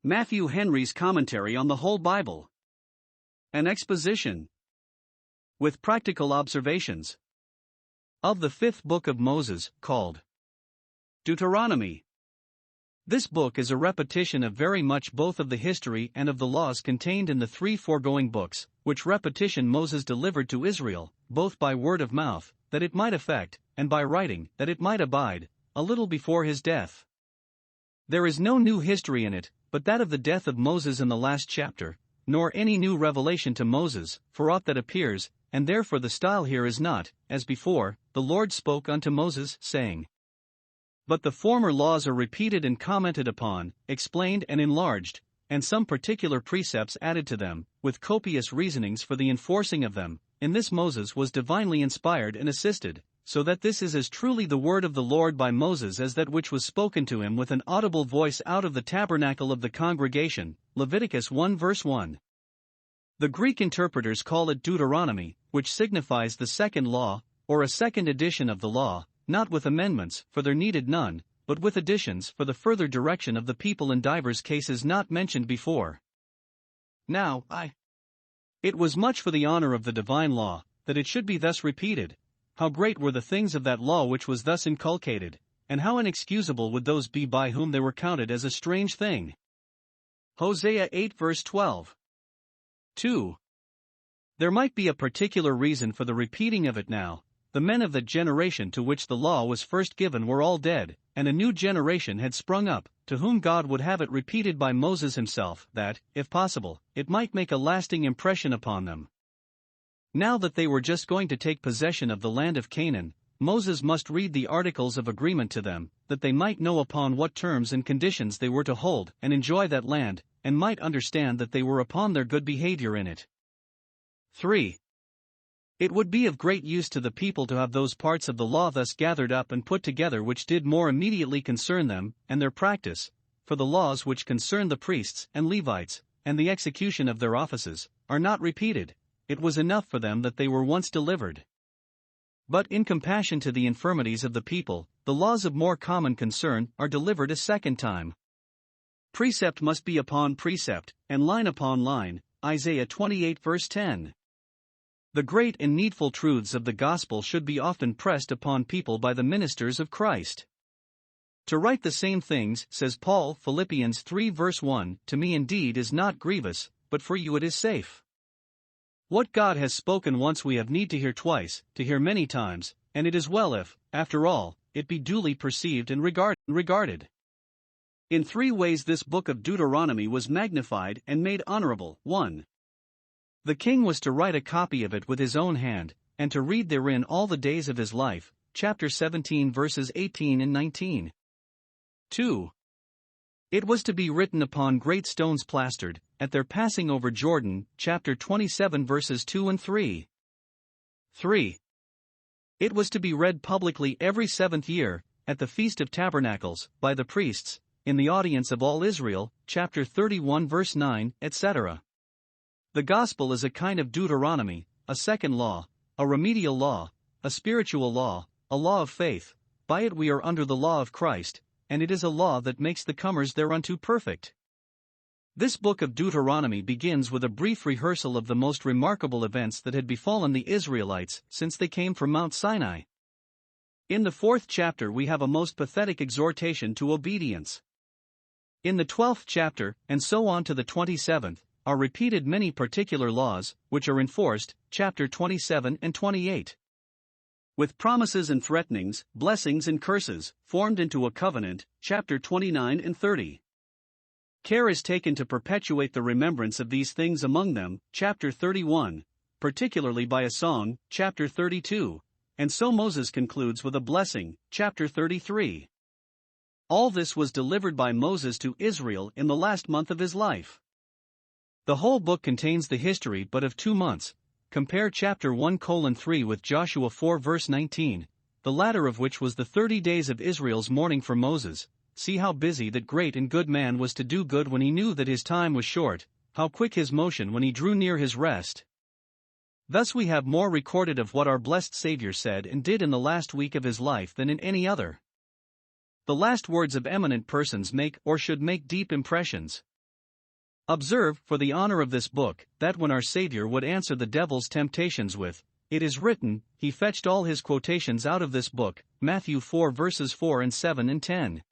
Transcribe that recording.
Matthew Henry's Commentary on the Whole Bible. An exposition with practical observations of the fifth book of Moses, called Deuteronomy. This book is a repetition of very much both of the history and of the laws contained in the three foregoing books, which repetition Moses delivered to Israel, both by word of mouth, that it might affect, and by writing, that it might abide, a little before his death. There is no new history in it, but that of the death of Moses in the last chapter, nor any new revelation to Moses, for aught that appears, and therefore the style here is not, as before, the Lord spoke unto Moses, saying. But the former laws are repeated and commented upon, explained and enlarged, and some particular precepts added to them, with copious reasonings for the enforcing of them. In this Moses was divinely inspired and assisted, so that this is as truly the word of the Lord by Moses as that which was spoken to him with an audible voice out of the tabernacle of the congregation. Leviticus 1 verse 1. The Greek interpreters call it Deuteronomy, which signifies the second law, or a second edition of the law, not with amendments, for there needed none, but with additions for the further direction of the people in divers cases not mentioned before. Now, it was much for the honor of the divine law, that it should be thus repeated. How great were the things of that law which was thus inculcated, and how inexcusable would those be by whom they were counted as a strange thing. Hosea 8 verse 12. 2. There might be a particular reason for the repeating of it now. The men of that generation to which the law was first given were all dead, and a new generation had sprung up, to whom God would have it repeated by Moses himself, that, if possible, it might make a lasting impression upon them. Now that they were just going to take possession of the land of Canaan, Moses must read the articles of agreement to them, that they might know upon what terms and conditions they were to hold and enjoy that land, and might understand that they were upon their good behavior in it. 3. It would be of great use to the people to have those parts of the law thus gathered up and put together which did more immediately concern them, and their practice, for the laws which concern the priests and Levites, and the execution of their offices, are not repeated. It was enough for them that they were once delivered. But in compassion to the infirmities of the people, the laws of more common concern are delivered a second time. Precept must be upon precept, and line upon line, Isaiah 28 verse 10. The great and needful truths of the gospel should be often pressed upon people by the ministers of Christ. To write the same things, says Paul, Philippians 3 verse 1, to me indeed is not grievous, but for you it is safe. What God has spoken once we have need to hear twice, to hear many times, and it is well if, after all, it be duly perceived and regarded. In three ways this book of Deuteronomy was magnified and made honorable. 1. The king was to write a copy of it with his own hand, and to read therein all the days of his life, chapter 17 verses 18 and 19. 2. It was to be written upon great stones plastered, at their passing over Jordan, chapter 27 verses 2 and 3. 3. It was to be read publicly every seventh year, at the Feast of Tabernacles, by the priests, in the audience of all Israel, chapter 31 verse 9, etc. The gospel is a kind of Deuteronomy, a second law, a remedial law, a spiritual law, a law of faith. By it we are under the law of Christ, and it is a law that makes the comers thereunto perfect. This book of Deuteronomy begins with a brief rehearsal of the most remarkable events that had befallen the Israelites since they came from Mount Sinai. In the 4th chapter we have a most pathetic exhortation to obedience. In the 12th chapter, and so on to the 27th, are repeated many particular laws, which are enforced, chapter 27 and 28. With promises and threatenings, blessings and curses, formed into a covenant, chapter 29 and 30. Care is taken to perpetuate the remembrance of these things among them, chapter 31, particularly by a song, chapter 32, and so Moses concludes with a blessing, chapter 33. All this was delivered by Moses to Israel in the last month of his life. The whole book contains the history but of 2 months. Compare chapter 1:3 with Joshua 4 verse 19, the latter of which was the 30 days of Israel's mourning for Moses. See how busy that great and good man was to do good when he knew that his time was short, how quick his motion when he drew near his rest. Thus we have more recorded of what our blessed Savior said and did in the last week of his life than in any other. The last words of eminent persons make or should make deep impressions. Observe, for the honor of this book, that when our Savior would answer the devil's temptations with, "It is written," he fetched all his quotations out of this book, Matthew 4 verses 4 and 7 and 10.